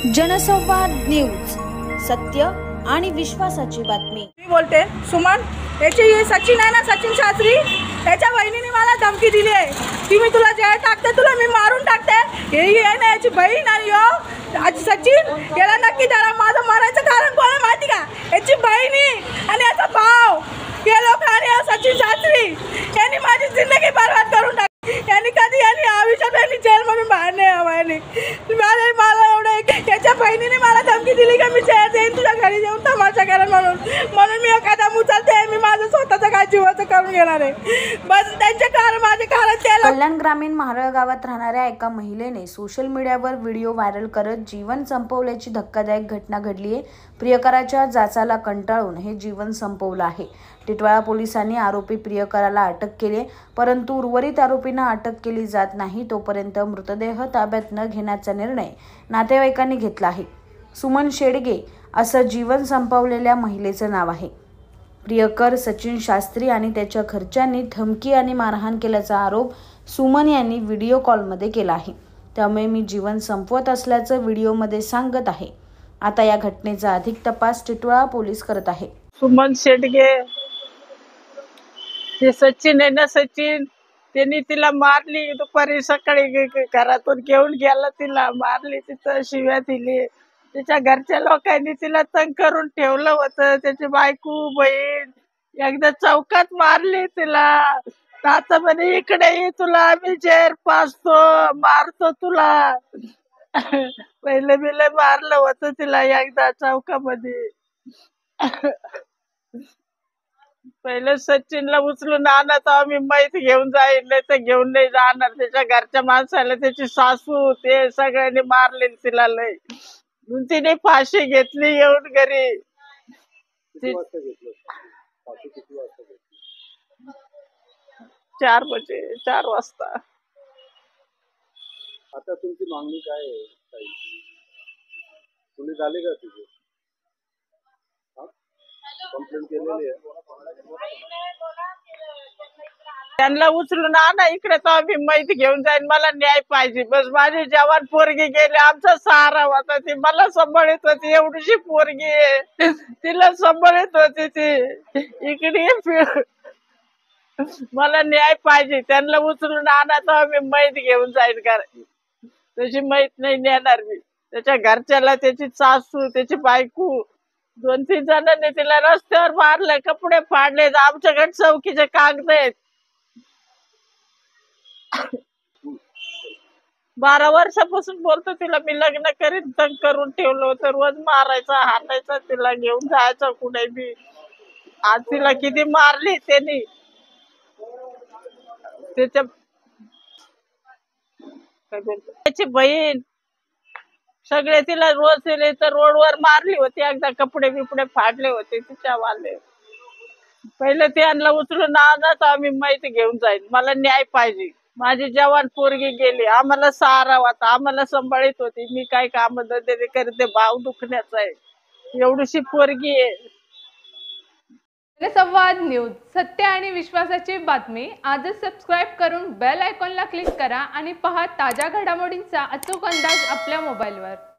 जनसंवाद न्यूज, सत्य आणि विश्वासाची बातमी। मी बोलते सुमन, याची सचिन आहे ना, सचिन शास्त्री, त्याच्या बहिणीने मला धमकी दिली आहे की मी तुला जेल टाकते, तुला मी मारून टाकते। हे आहे ना याची बहीण आणि आज सचिन, याला नक्की धरा। माझं मारायचं कारण कोण आहे माहिती का? याची बहिणी आणि याचा भाव। हे लोक आणि सचिन शास्त्री यांनी माझी जिंदगी बर्बाद करून टाकली। यांनी कधी यांनी आयुष्यात यांनी जेलमधून बाहेर नाही यावं। मला एवढं याच्या बहिणीने मला धमकी दिली की मी जाईन तुझ्या घरी जाऊन तमाशा करेन म्हणून मी कदम उचलते। मी माझं स्वतःचं काय जीवाचं करून घेणार आहे। बस त्यांचे कारण माझे कारण त्याला। कल्याण ग्रामीण महारळ गावात राहणाऱ्या एका महिलेने सोशल मीडियावर व्हिडिओ व्हायरल करत जीवन संपवल्याची धक्कादायक घटना घडली आहे। प्रियकराच्या जाचाला कंटाळून हे जीवन संपवलं आहे। टिटवाळा पोलिसांनी आरोपी प्रियकराला अटक केली, परंतु उर्वरित आरोपींना अटक केली जात नाही तोपर्यंत मृतदेह ताब्यात न घेण्याचा निर्णय नातेवाईकांनी घेतला आहे। सुमन शेडगे असं जीवन संपवलेल्या महिलेचं नाव आहे। प्रियकर सचिन शास्त्री आणि त्याच्या घरच्यांनी धमकी आणि मारहाण केल्याचा आरोप सुमन यांनी व्हिडिओ कॉलमध्ये केला आहे। त्यामुळे मी जीवन संपवत असल्याचं व्हिडिओमध्ये सांगत आहे। आता या घटनेचा अधिक तपास टिटवाळा पोलीस करत आहे। सुमन शेडगे, ते सचिन आहे ना, सचिन, त्यांनी तिला मारली। दुपारी सकाळी घरातून घेऊन गेला, तिला मारली, तिथं शिव्या दिली। तिच्या घरच्या लोकांनी तिला तंग करून ठेवलं होतं। त्याची बायको बहीण एकदा चौकात मारली तिला। आता म्हणे इकडे ये, तुला आम्ही जेर पाचतो, मारतो तुला। पहिले बिले मारलं होतं तिला एकदा चौकामध्ये। पहिले सचिनला उचलून आणत आम्ही मैत घेऊन जाईल, नाही तर घेऊन नाही जाणार। त्याच्या घरच्या माणसाला, त्याची सासू, ते सगळ्यांनी मारले तिला लय। तिने फाशी घेतली येऊन घरी। 4 वाजता। आता तुमची मागणी काय आहे? तुम्ही झाले का तुझे कंप्लेंट केलेली आहे? त्यांना उचलून आणा इकडे, तर आम्ही माहिती घेऊन जाईन। मला न्याय पाहिजे बस। माझी जवान पोरगी गेली, आमचा सहारा होता। ती मला सांभाळत होती, एवढीशी पोरगी आहे, तिला सांभाळत होती ती। इकडे मला न्याय पाहिजे, त्यांना उचलून आणा तर आम्ही माहिती घेऊन जाईन। तशी माहित नाही नेणार मी। त्याच्या घरच्याला, त्याची सासू, त्याची बायको, 2-3 जणांनी तिला रस्त्यावर मारले, कपडे फाडले। आमच्याकडे चौकीचे कागद आहेत। 12 वर्षापासून बोलतो तिला मी लग्न करीन, तंग करून ठेवलं होतं। रोज मारायचा, हाणायचा, तिला घेऊन जायचं कुठे बी। आज तिला किती मारली त्यांनी। त्याची बहीण सगळे तिला रोज दिले, तर रोडवर मारली होती एकदा, कपडे बिपडे फाडले होते तिच्या वाले। पहिले त्यांना उचलून आणत आम्ही माहिती घेऊन जाईल। मला न्याय पाहिजे। माझी जवान पोरगी गेली, आम्हाला सहारा होता, आम्हाला सांभाळत होती। मी काय काम धंदे करते, भाव दुखण्याचा आहे, एवढीशी पोरगी आहे। जनसंवाद न्यूज, सत्य आणि विश्वासाची बातमी। आजच सबस्क्राइब करून बेल आयकॉनला क्लिक करा आणि पहा ताज्या घडामोडींचा अचूक अंदाज आपल्या मोबाईलवर।